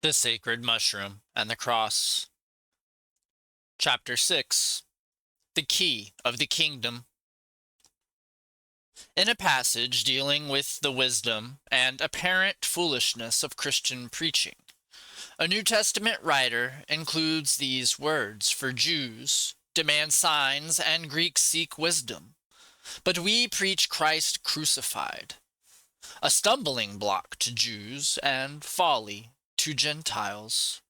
The Sacred Mushroom and the Cross. Chapter 6. The Key of the Kingdom. In a passage dealing with the wisdom and apparent foolishness of Christian preaching, a New Testament writer includes these words: for Jews demand signs and Greeks seek wisdom, but we preach Christ crucified, a stumbling block to Jews and folly to Gentiles.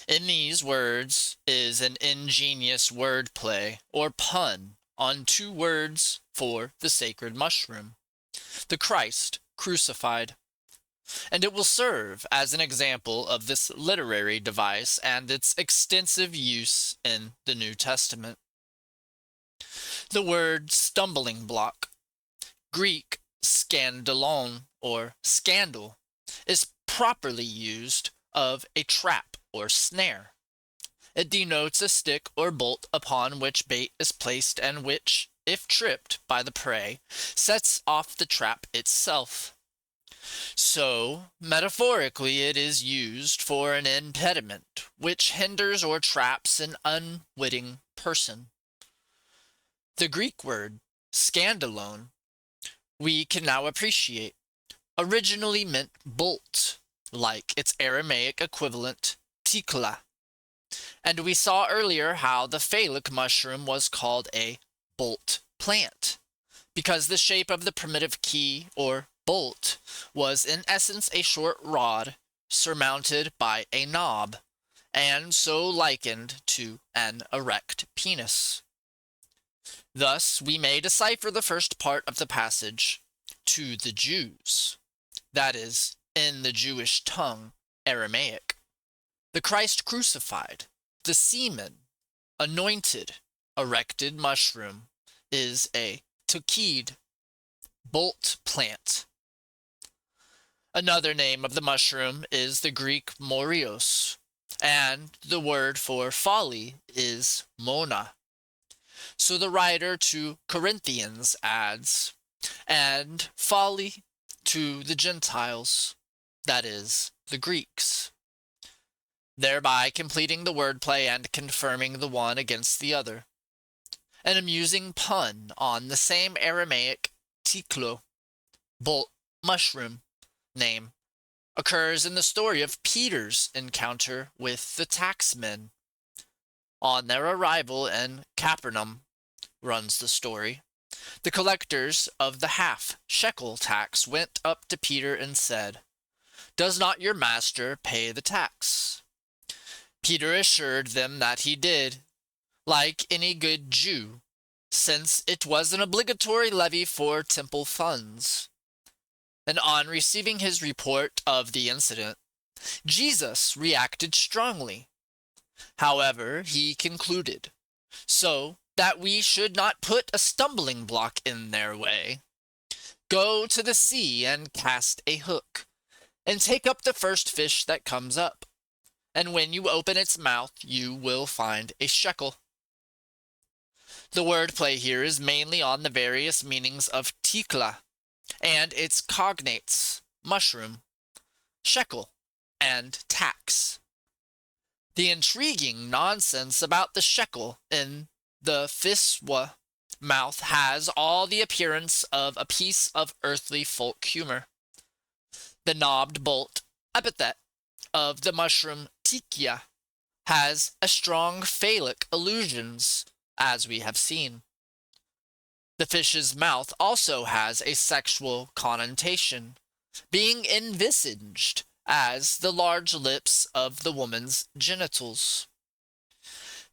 In these words is an ingenious wordplay or pun on two words for the sacred mushroom, the Christ crucified, and it will serve as an example of this literary device and its extensive use in the New Testament. The word stumbling block, Greek scandalon or scandal, is properly used of a trap or snare. It denotes a stick or bolt upon which bait is placed and which, if tripped by the prey, sets off the trap itself. So, metaphorically, it is used for an impediment which hinders or traps an unwitting person. The Greek word scandalon, we can now appreciate, originally meant bolt, like its Aramaic equivalent tikla. And we saw earlier how the phallic mushroom was called a bolt plant, because the shape of the primitive key or bolt was in essence a short rod surmounted by a knob, and so likened to an erect penis. Thus we may decipher the first part of the passage, to the Jews, that is, in the Jewish tongue, Aramaic. The Christ crucified, the semen, anointed, erected mushroom, is a tukid, bolt plant. Another name of the mushroom is the Greek morios, and the word for folly is mona. So the writer to Corinthians adds, and folly to the Gentiles, that is, the Greeks, thereby completing the wordplay and confirming the one against the other. An amusing pun on the same Aramaic tiklo, bolt, mushroom, name occurs in the story of Peter's encounter with the taxmen. On their arrival in Capernaum, runs the story, the collectors of the half-shekel tax went up to Peter and said, "Does not your master pay the tax?" Peter assured them that he did, like any good Jew, since it was an obligatory levy for temple funds. And on receiving his report of the incident, Jesus reacted strongly. However, he concluded, so that we should not put a stumbling block in their way, go to the sea and cast a hook, and take up the first fish that comes up, and when you open its mouth you will find a shekel. The wordplay here is mainly on the various meanings of tikla and its cognates, mushroom, shekel, and tax. The intriguing nonsense about the shekel in the fiswa mouth has all the appearance of a piece of earthly folk humor. The knobbed bolt epithet of the mushroom tikia has a strong phallic allusions, as we have seen. The fish's mouth also has a sexual connotation, being envisaged as the large lips of the woman's genitals.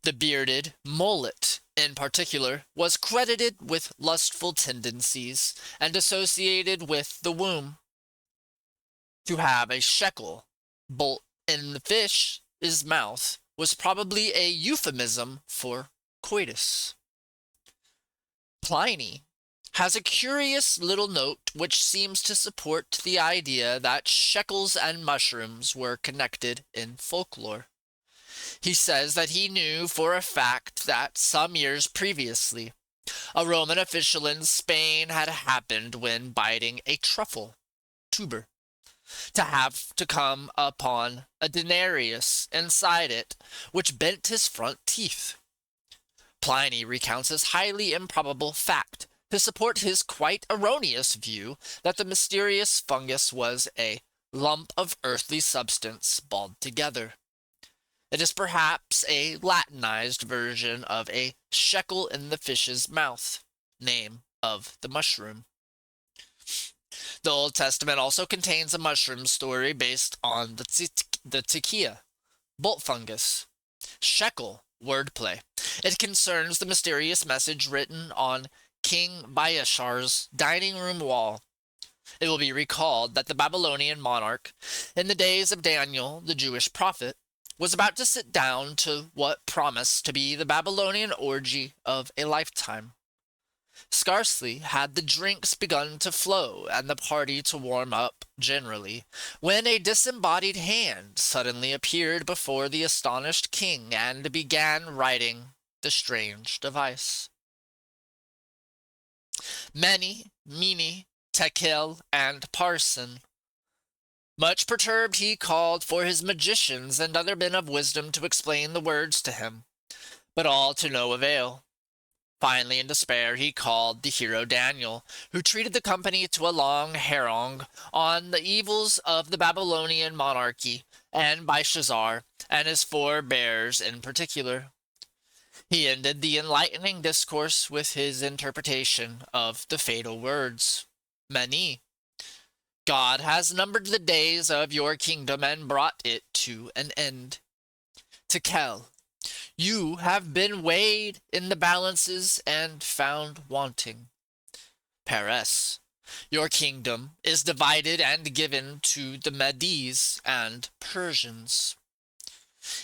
The bearded mullet, in particular, was credited with lustful tendencies and associated with the womb. To have a shekel bolt in the fish's mouth was probably a euphemism for coitus. Pliny has a curious little note which seems to support the idea that shekels and mushrooms were connected in folklore. He says that he knew for a fact that some years previously, a Roman official in Spain had happened when biting a truffle tuber to have to come upon a denarius inside it, which bent his front teeth. Pliny recounts this highly improbable fact to support his quite erroneous view that the mysterious fungus was a lump of earthly substance balled together. It is perhaps a Latinized version of a shekel in the fish's mouth, name of the mushroom. The Old Testament also contains a mushroom story based on the tzitkia, bolt fungus. Shekel, wordplay. It concerns the mysterious message written on King Baashar's dining room wall. It will be recalled that the Babylonian monarch, in the days of Daniel, the Jewish prophet, was about to sit down to what promised to be the Babylonian orgy of a lifetime. Scarcely had the drinks begun to flow and the party to warm up generally, when a disembodied hand suddenly appeared before the astonished king and began writing the strange device. Mene, Mene, Tekel, and Parsin. Much perturbed, he called for his magicians and other men of wisdom to explain the words to him, but all to no avail. Finally, in despair, he called the hero Daniel, who treated the company to a long harangue on the evils of the Babylonian monarchy and Belshazzar and his forebears in particular. He ended the enlightening discourse with his interpretation of the fatal words. Mene. God has numbered the days of your kingdom and brought it to an end. Tekel. You have been weighed in the balances and found wanting. Peres. Your kingdom is divided and given to the Medes and Persians.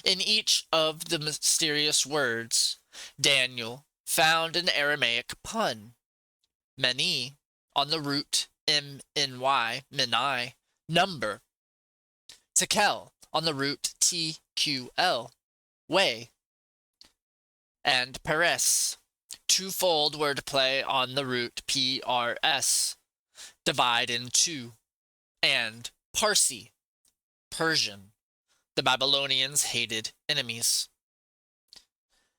In each of the mysterious words, Daniel found an Aramaic pun. Mene, on the root M-N-Y, Menai, number. Tekel, on the root T-Q-L, way. And Peres, twofold wordplay on the root P-R-S, divide in two. And Parsi, Persian, the Babylonians' hated enemies.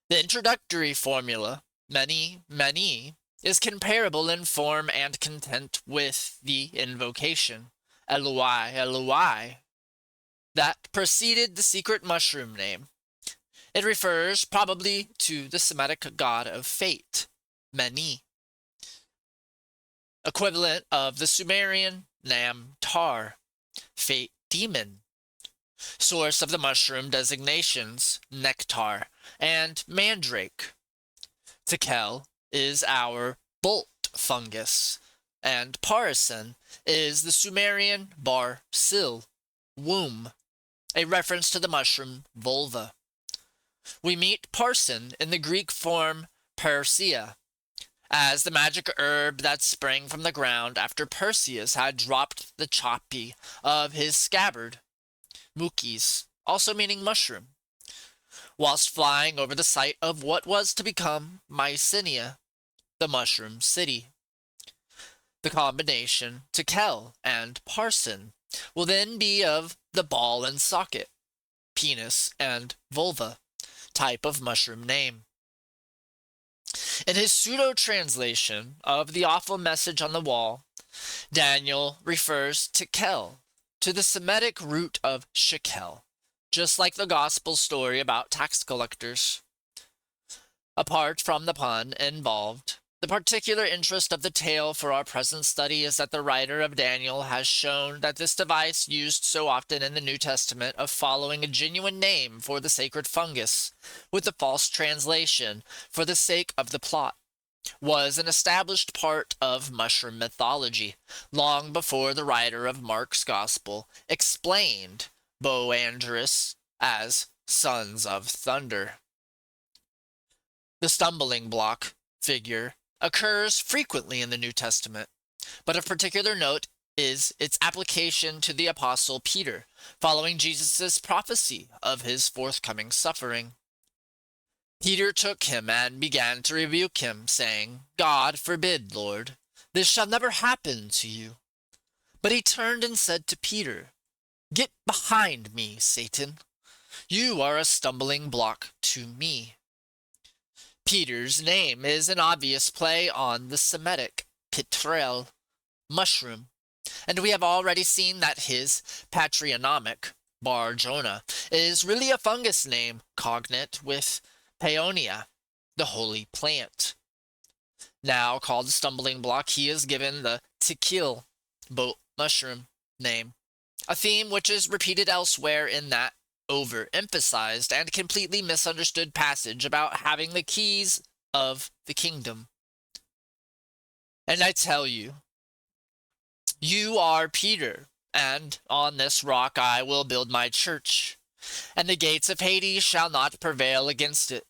The introductory formula, Mene, Mene, is comparable in form and content with the invocation, Eloi, Eloi, that preceded the secret mushroom name. It refers probably to the Semitic god of fate, Mene, equivalent of the Sumerian Nam-Tar, fate demon, source of the mushroom designations, nectar, and mandrake. Tekel is our bolt fungus, and Parsin is the Sumerian bar-sil, womb, a reference to the mushroom vulva. We meet Parsin in the Greek form Persia, as the magic herb that sprang from the ground after Perseus had dropped the choppy of his scabbard, Mukis, also meaning mushroom, whilst flying over the site of what was to become Mycenae, the mushroom city. The combination Tekel and Parsin will then be of the ball and socket, penis and vulva, type of mushroom name. In his pseudo-translation of the awful message on the wall, Daniel refers Tekel to the Semitic root of shekel, just like the gospel story about tax collectors. Apart from the pun involved, the particular interest of the tale for our present study is that the writer of Daniel has shown that this device used so often in the New Testament of following a genuine name for the sacred fungus with a false translation for the sake of the plot was an established part of mushroom mythology long before the writer of Mark's Gospel explained Boandrus as sons of thunder. The stumbling block figure occurs frequently in the New Testament, but of particular note is its application to the Apostle Peter, following Jesus' prophecy of his forthcoming suffering. Peter took him and began to rebuke him, saying, God forbid, Lord, this shall never happen to you. But he turned and said to Peter, "Get behind me, Satan. You are a stumbling block to me." Peter's name is an obvious play on the Semitic pitrel, mushroom, and we have already seen that his patronymic, Bar Jonah, is really a fungus name cognate with paeonia, the holy plant. Now called the stumbling block, he is given the tikil, boat mushroom, name, a theme which is repeated elsewhere in that overemphasized and completely misunderstood passage about having the keys of the kingdom. And I tell you, you are Peter, and on this rock I will build my church, and the gates of Hades shall not prevail against it.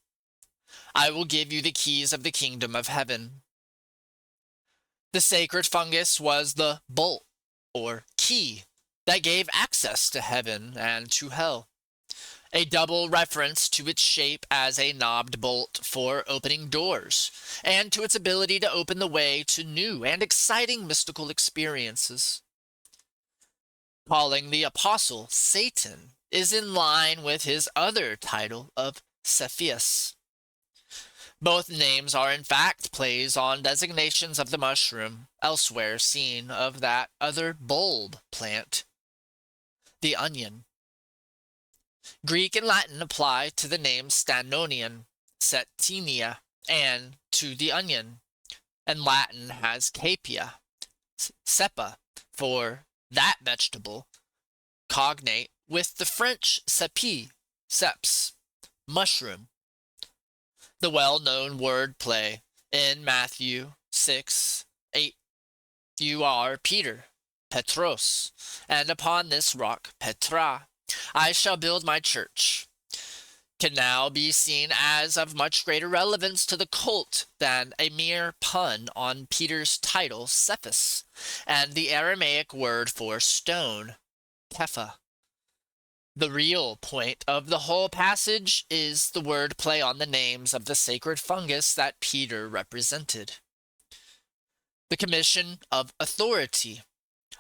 I will give you the keys of the kingdom of heaven. The sacred fungus was the bolt, or key, that gave access to heaven and to hell. A double reference to its shape as a knobbed bolt for opening doors, and to its ability to open the way to new and exciting mystical experiences. Calling the apostle Satan is in line with his other title of Cepheus. Both names are in fact plays on designations of the mushroom elsewhere seen of that other bulb plant, the onion. Greek and Latin apply to the name Stanonian, Setinia, and to the onion, and Latin has capia, cepa, for that vegetable, cognate with the French cepi, ceps, mushroom. The well-known word play in Matthew 6:8, you are Peter, Petros, and upon this rock, Petra, I shall build my church, can now be seen as of much greater relevance to the cult than a mere pun on Peter's title, Cephas, and the Aramaic word for stone, Kepha. The real point of the whole passage is the word play on the names of the sacred fungus that Peter represented. The commission of authority.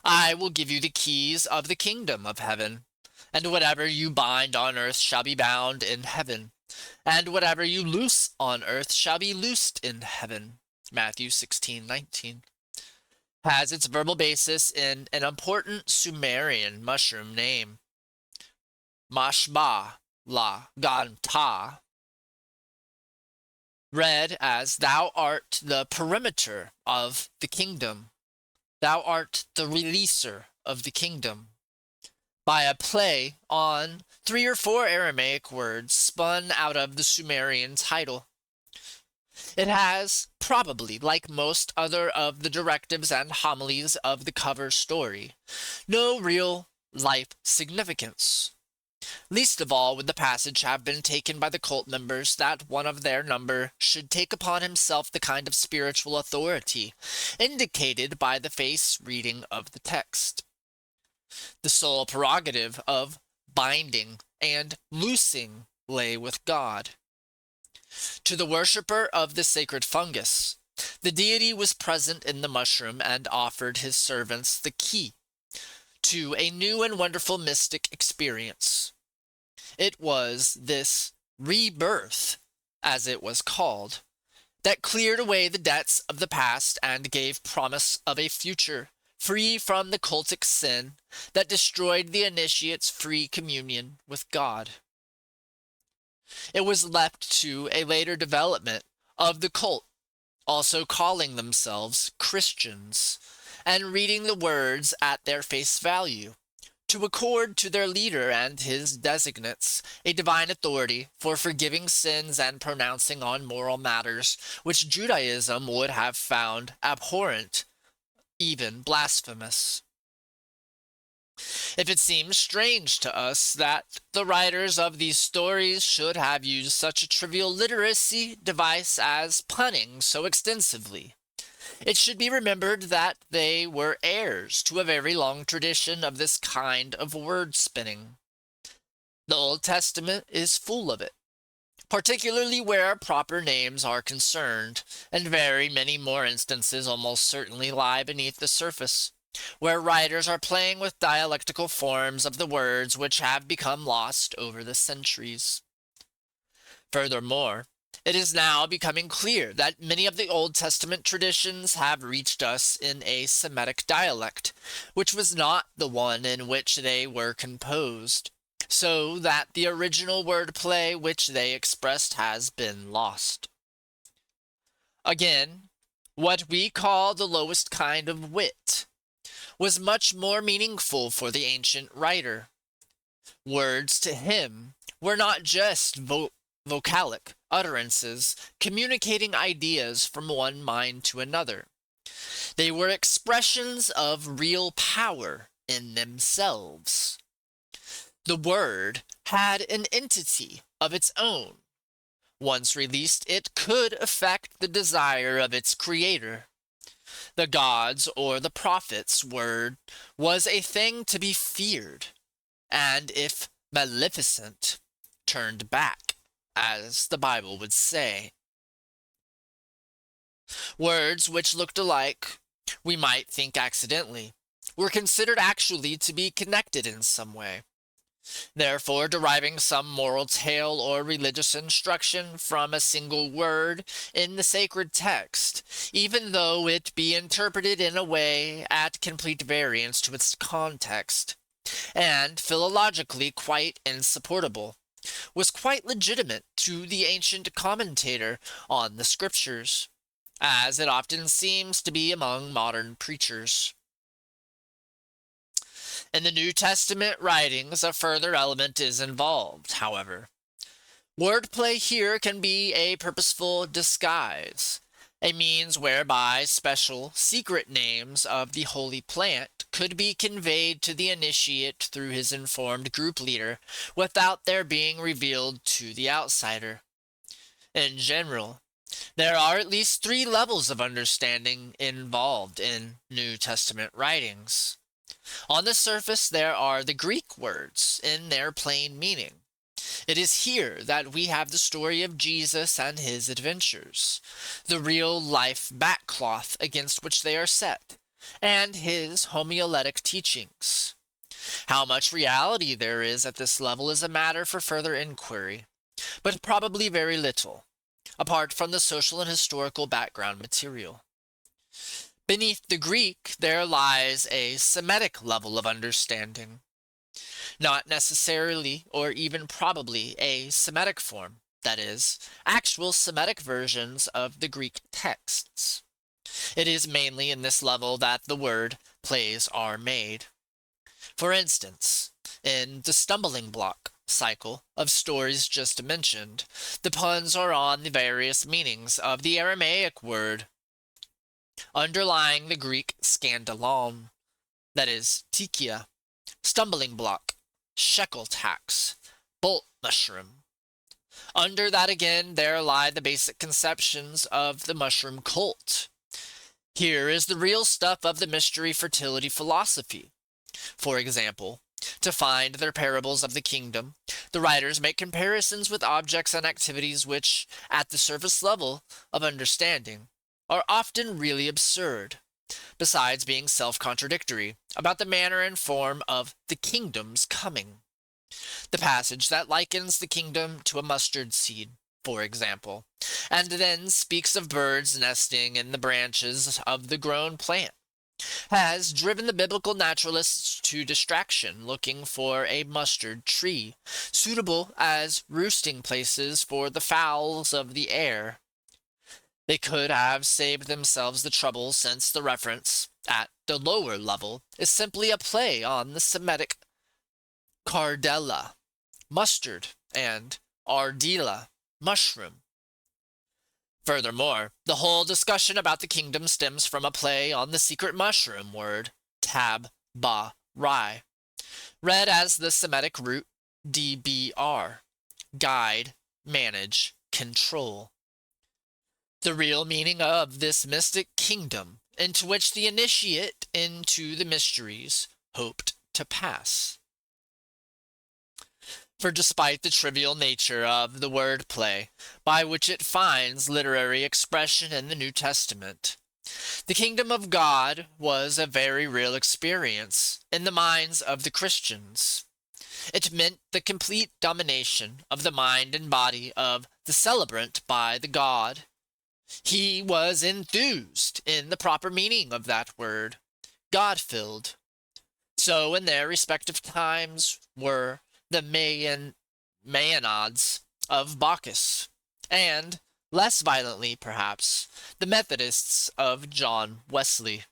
I will give you the keys of the kingdom of heaven, and whatever you bind on earth shall be bound in heaven, and whatever you loose on earth shall be loosed in heaven. Matthew 16:19. Has its verbal basis in an important Sumerian mushroom name, Mashba la Ganta, read as "Thou art the perimeter of the kingdom, thou art the releaser of the kingdom," by a play on 3 or 4 Aramaic words spun out of the Sumerian title. It has, probably like most other of the directives and homilies of the cover story, no real life significance. Least of all would the passage have been taken by the cult members that one of their number should take upon himself the kind of spiritual authority indicated by the face reading of the text. The sole prerogative of binding and loosing lay with God. To the worshipper of the sacred fungus, the deity was present in the mushroom and offered his servants the key to a new and wonderful mystic experience. It was this rebirth, as it was called, that cleared away the debts of the past and gave promise of a future free from the cultic sin that destroyed the initiate's free communion with God. It was left to a later development of the cult, also calling themselves Christians, and reading the words at their face value, to accord to their leader and his designates a divine authority for forgiving sins and pronouncing on moral matters which Judaism would have found abhorrent, even blasphemous. If it seems strange to us that the writers of these stories should have used such a trivial literacy device as punning so extensively, it should be remembered that they were heirs to a very long tradition of this kind of word spinning. The Old Testament is full of it, particularly where proper names are concerned, and very many more instances almost certainly lie beneath the surface, where writers are playing with dialectical forms of the words which have become lost over the centuries. Furthermore, it is now becoming clear that many of the Old Testament traditions have reached us in a Semitic dialect, which was not the one in which they were composed, so that the original wordplay which they expressed has been lost. Again, what we call the lowest kind of wit was much more meaningful for the ancient writer. Words to him were not just vocalic utterances communicating ideas from one mind to another. They were expressions of real power in themselves. The word had an entity of its own. Once released, it could affect the desire of its creator. The gods or the prophet's word was a thing to be feared, and if maleficent, turned back, as the Bible would say. Words which looked alike, we might think accidentally, were considered actually to be connected in some way. Therefore, deriving some moral tale or religious instruction from a single word in the sacred text, even though it be interpreted in a way at complete variance to its context, and philologically quite insupportable, was quite legitimate to the ancient commentator on the Scriptures, as it often seems to be among modern preachers. In the New Testament writings, a further element is involved, however. Wordplay here can be a purposeful disguise, a means whereby special, secret names of the holy plant could be conveyed to the initiate through his informed group leader without their being revealed to the outsider. In general, there are at least 3 levels of understanding involved in New Testament writings. On the surface, there are the Greek words in their plain meaning. It is here that we have the story of Jesus and his adventures, the real-life backcloth against which they are set, and his homiletic teachings. How much reality there is at this level is a matter for further inquiry, but probably very little, apart from the social and historical background material. Beneath the Greek, there lies a Semitic level of understanding. Not necessarily, or even probably, a Semitic form, that is, actual Semitic versions of the Greek texts. It is mainly in this level that the word plays are made. For instance, in the stumbling block cycle of stories just mentioned, the puns are on the various meanings of the Aramaic word underlying the Greek scandalon, that is, tikia, stumbling block, shekel tax, bolt mushroom. Under that again there lie the basic conceptions of the mushroom cult. Here is the real stuff of the mystery fertility philosophy. For example, to find their parables of the kingdom, the writers make comparisons with objects and activities which, at the surface level of understanding, are often really absurd, besides being self-contradictory about the manner and form of the kingdom's coming. The passage that likens the kingdom to a mustard seed, for example, and then speaks of birds nesting in the branches of the grown plant, has driven the biblical naturalists to distraction looking for a mustard tree, suitable as roosting places for the fowls of the air. They could have saved themselves the trouble, since the reference, at the lower level, is simply a play on the Semitic cardella, mustard, and ardila, mushroom. Furthermore, the whole discussion about the kingdom stems from a play on the secret mushroom word, tab-ba-rai, read as the Semitic root dbr, guide, manage, control. The real meaning of this mystic kingdom into which the initiate into the mysteries hoped to pass. For despite the trivial nature of the word play by which it finds literary expression in the New Testament, The kingdom of God was a very real experience in the minds of the Christians. It meant the complete domination of the mind and body of the celebrant by the God. He was enthused in the proper meaning of that word, God-filled. So in their respective times were the Maenads of Bacchus, and, less violently perhaps, the Methodists of John Wesley.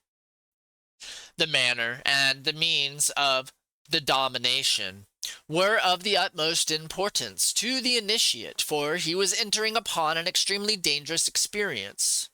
The manner and the means of the domination were of the utmost importance to the initiate, for he was entering upon an extremely dangerous experience.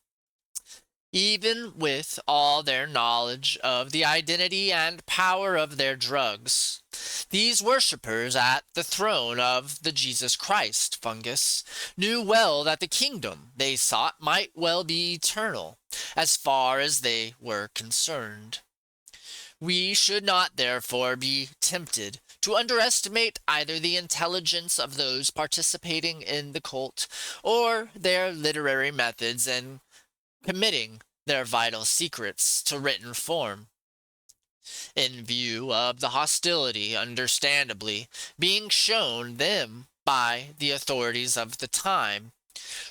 Even with all their knowledge of the identity and power of their drugs, these worshippers at the throne of the Jesus Christ fungus knew well that the kingdom they sought might well be eternal, as far as they were concerned. We should not therefore be tempted to underestimate either the intelligence of those participating in the cult or their literary methods in committing their vital secrets to written form. In view of the hostility, understandably, being shown them by the authorities of the time,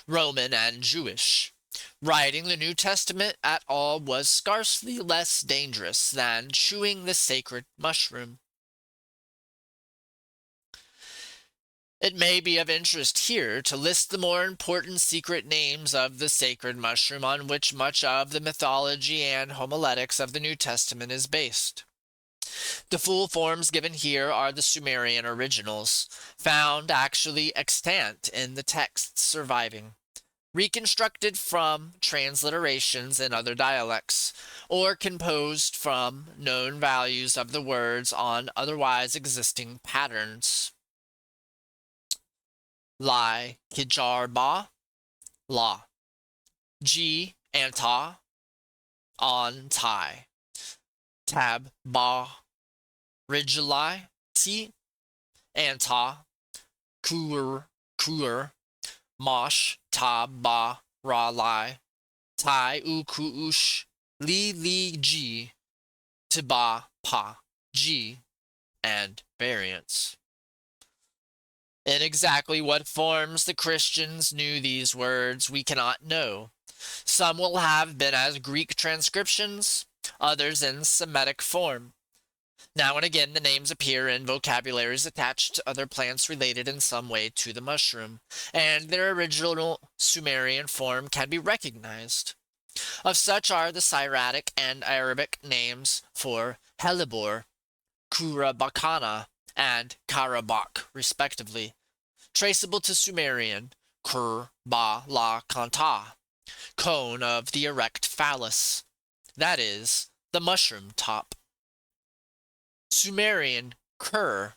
Roman and Jewish, writing the New Testament at all was scarcely less dangerous than chewing the sacred mushroom. It may be of interest here to list the more important secret names of the sacred mushroom on which much of the mythology and homiletics of the New Testament is based. The full forms given here are the Sumerian originals, found actually extant in the texts surviving, reconstructed from transliterations in other dialects, or composed from known values of the words on otherwise existing patterns. Lai Kijarba, La. G Anta, On Tai. Tab Ba Rijali, T. Anta, Kur, Mosh, Ta Ba Ra Lai, Tai Ukuush, Li Ji, Tiba Pa, G, and variants. In exactly what forms the Christians knew these words we cannot know. Some will have been as Greek transcriptions, others in Semitic form. Now and again the names appear in vocabularies attached to other plants related in some way to the mushroom, and their original Sumerian form can be recognized. Of such are the Syriac and Arabic names for hellebore, Kurabakana, and Karabak, respectively, traceable to Sumerian Kur Ba La Kanta, cone of the erect phallus, that is, the mushroom top. Sumerian Kur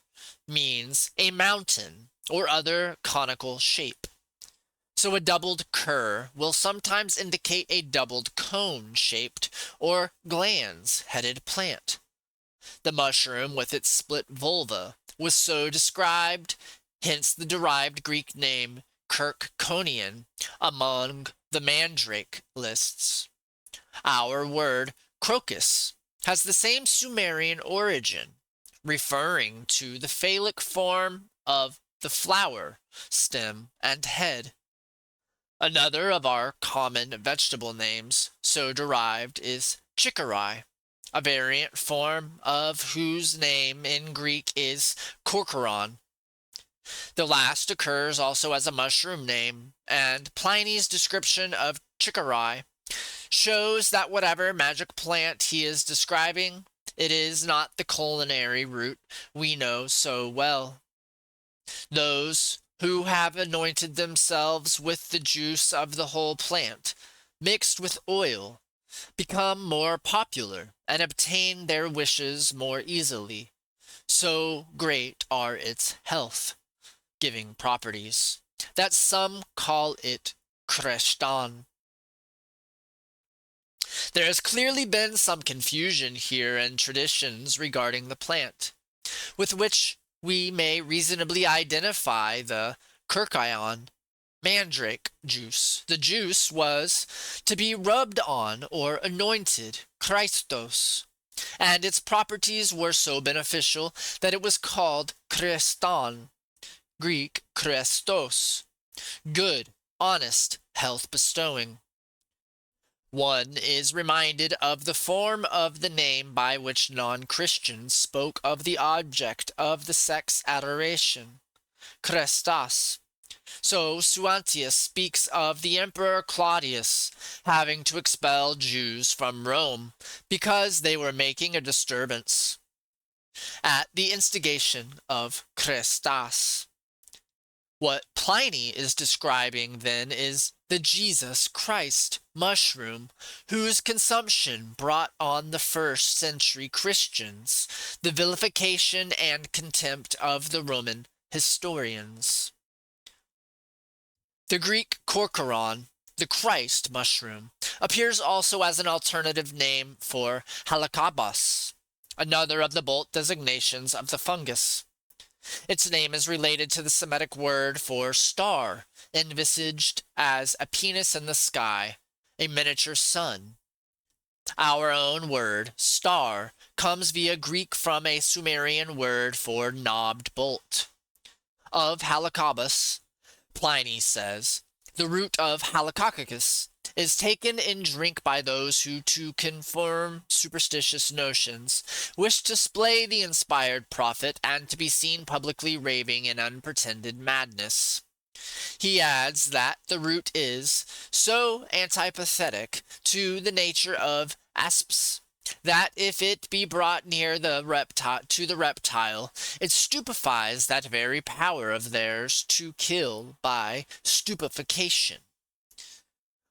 means a mountain or other conical shape. So a doubled Kur will sometimes indicate a doubled cone-shaped or glans-headed plant. The mushroom with its split vulva was so described, hence the derived Greek name Kirkconian among the mandrake lists. Our word crocus has the same Sumerian origin, referring to the phallic form of the flower, stem, and head. Another of our common vegetable names so derived is chicory, a variant form of whose name in Greek is corcoran. The last occurs also as a mushroom name, and Pliny's description of chicory shows that whatever magic plant he is describing, it is not the culinary root we know so well. Those who have anointed themselves with the juice of the whole plant, mixed with oil, become more popular and obtain their wishes more easily. So great are its health-giving properties that some call it Kreshtan. There has clearly been some confusion here in traditions regarding the plant, with which we may reasonably identify the Kirkion, mandrake juice. The juice was to be rubbed on or anointed, Christos, and its properties were so beneficial that it was called Kreston, Greek Krestos, good, honest, health bestowing. One is reminded of the form of the name by which non-Christians spoke of the object of the sex adoration, Krestas. So Suantius speaks of the Emperor Claudius having to expel Jews from Rome because they were making a disturbance at the instigation of Krestas. What Pliny is describing then is the Jesus Christ mushroom, whose consumption brought on the first century Christians the vilification and contempt of the Roman historians. The Greek korkoron, the Christ mushroom, appears also as an alternative name for halakabos, another of the bolt designations of the fungus. Its name is related to the Semitic word for star, envisaged as a penis in the sky, a miniature sun. Our own word, star, comes via Greek from a Sumerian word for knobbed bolt. Of halakabos, Pliny says, the root of halakakis is taken in drink by those who, to confirm superstitious notions, wish to splay the inspired prophet and to be seen publicly raving in unpretended madness. He adds that the root is so antipathetic to the nature of asps that if it be brought near the reptile, it stupefies that very power of theirs to kill by stupefaction.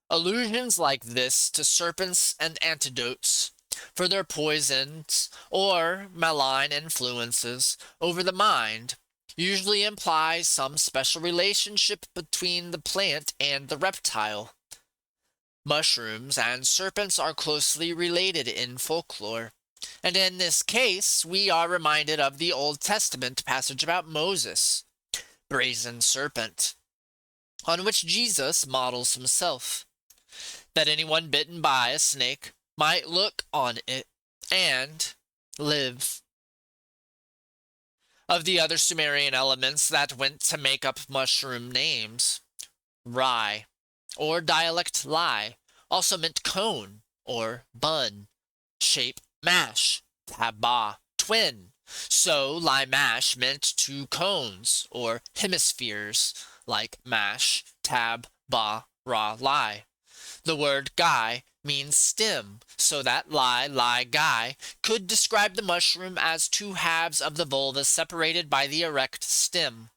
Allusions like this to serpents and antidotes for their poisons or malign influences over the mind usually imply some special relationship between the plant and the reptile. Mushrooms and serpents are closely related in folklore, and in this case we are reminded of the Old Testament passage about Moses, brazen serpent, on which Jesus models himself, that anyone bitten by a snake might look on it and live. Of the other Sumerian elements that went to make up mushroom names, rye, or dialect lie, also meant cone or bun, shape mash, tabah, twin. So lie mash meant two cones or hemispheres, like mash, tab, ba, ra, lie. The word guy means stem, so that lie, guy could describe the mushroom as two halves of the vulva separated by the erect stem.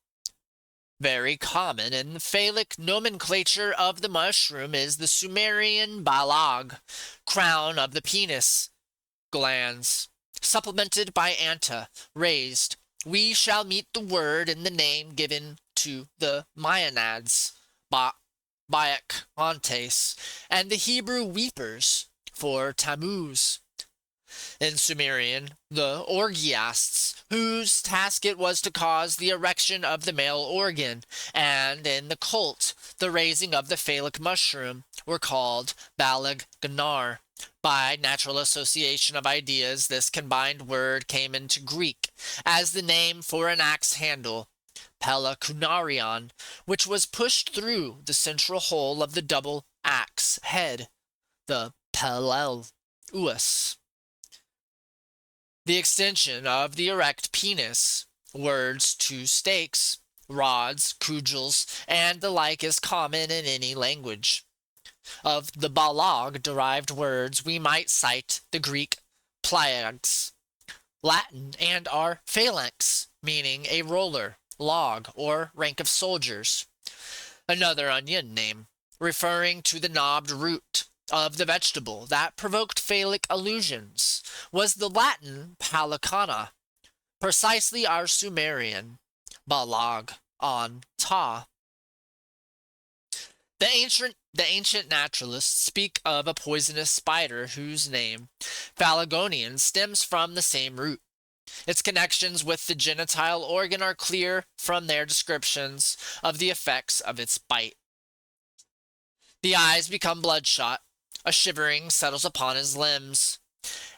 Very common in the phallic nomenclature of the mushroom is the Sumerian balag, crown of the penis, glands, supplemented by anta, raised. We shall meet the word in the name given to the Maianads, Bayak, Antes, and the Hebrew weepers for Tammuz. In Sumerian, the orgiasts, whose task it was to cause the erection of the male organ, and in the cult, the raising of the phallic mushroom, were called Balag Ganar. By natural association of ideas, this combined word came into Greek as the name for an axe handle, pelakunarion, which was pushed through the central hole of the double axe head, the pelel us. The extension of the erect penis, words to stakes, rods, cudgels, and the like is common in any language. Of the balag-derived words we might cite the Greek plaiax, Latin, and our phalanx, meaning a roller, log, or rank of soldiers. Another onion name, referring to the knobbed root of the vegetable that provoked phallic allusions, was the Latin palicana, precisely our Sumerian balag on ta. The ancient naturalists speak of a poisonous spider whose name, Phalagonian, stems from the same root. Its connections with the genital organ are clear from their descriptions of the effects of its bite. The eyes become bloodshot, a shivering settles upon his limbs,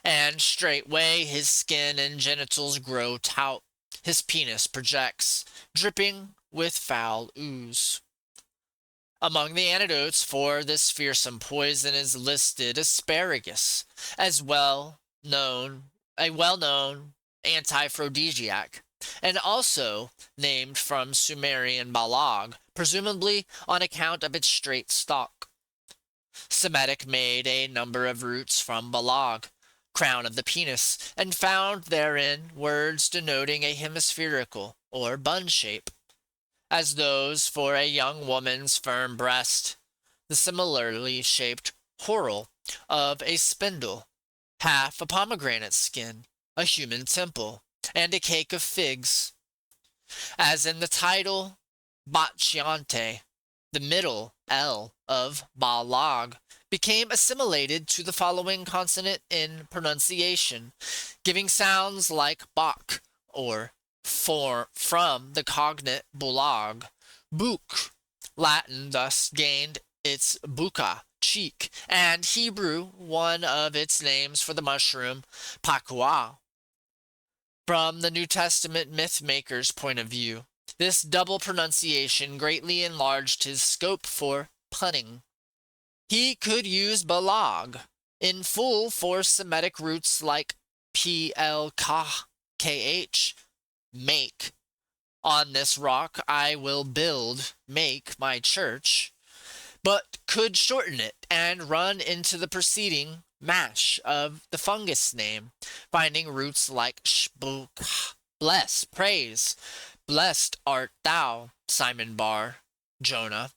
and straightway his skin and genitals grow taut. His penis projects, dripping with foul ooze. Among the antidotes for this fearsome poison is listed asparagus, as a well-known antiphrodisiac, and also named from Sumerian balag, presumably on account of its straight stalk. Semitic made a number of roots from balag, crown of the penis, and found therein words denoting a hemispherical or bun shape, as those for a young woman's firm breast, the similarly shaped whorl of a spindle, half a pomegranate skin, a human temple, and a cake of figs. As in the title Bacchiante, the middle L of Balag became assimilated to the following consonant in pronunciation, giving sounds like Bach or from the cognate bulag, buk. Latin thus gained its bucca, cheek, and Hebrew one of its names for the mushroom, pakua. From the New Testament myth maker's point of view, this double pronunciation greatly enlarged his scope for punning. He could use balag in full for Semitic roots like plkh, make. On this rock I will make my church, but could shorten it and run into the preceding mash of the fungus name, finding roots like shbuk, bless, praise, blessed art thou, Simon Bar, Jonah,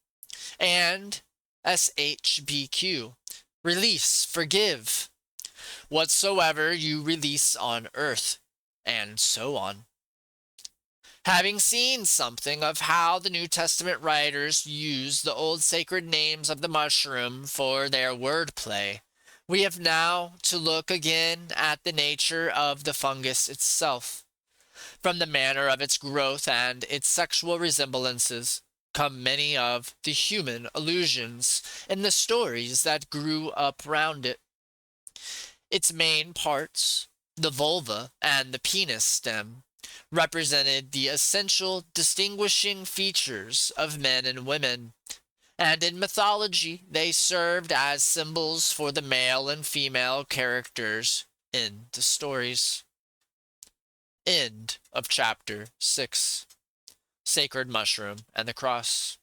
and shbq, release, forgive, whatsoever you release on earth, and so on. Having seen something of how the New Testament writers used the old sacred names of the mushroom for their wordplay, we have now to look again at the nature of the fungus itself. From the manner of its growth and its sexual resemblances come many of the human allusions in the stories that grew up round it. Its main parts, the vulva and the penis stem, represented the essential distinguishing features of men and women, and in mythology they served as symbols for the male and female characters in the stories. End of chapter 6. Sacred Mushroom and the Cross.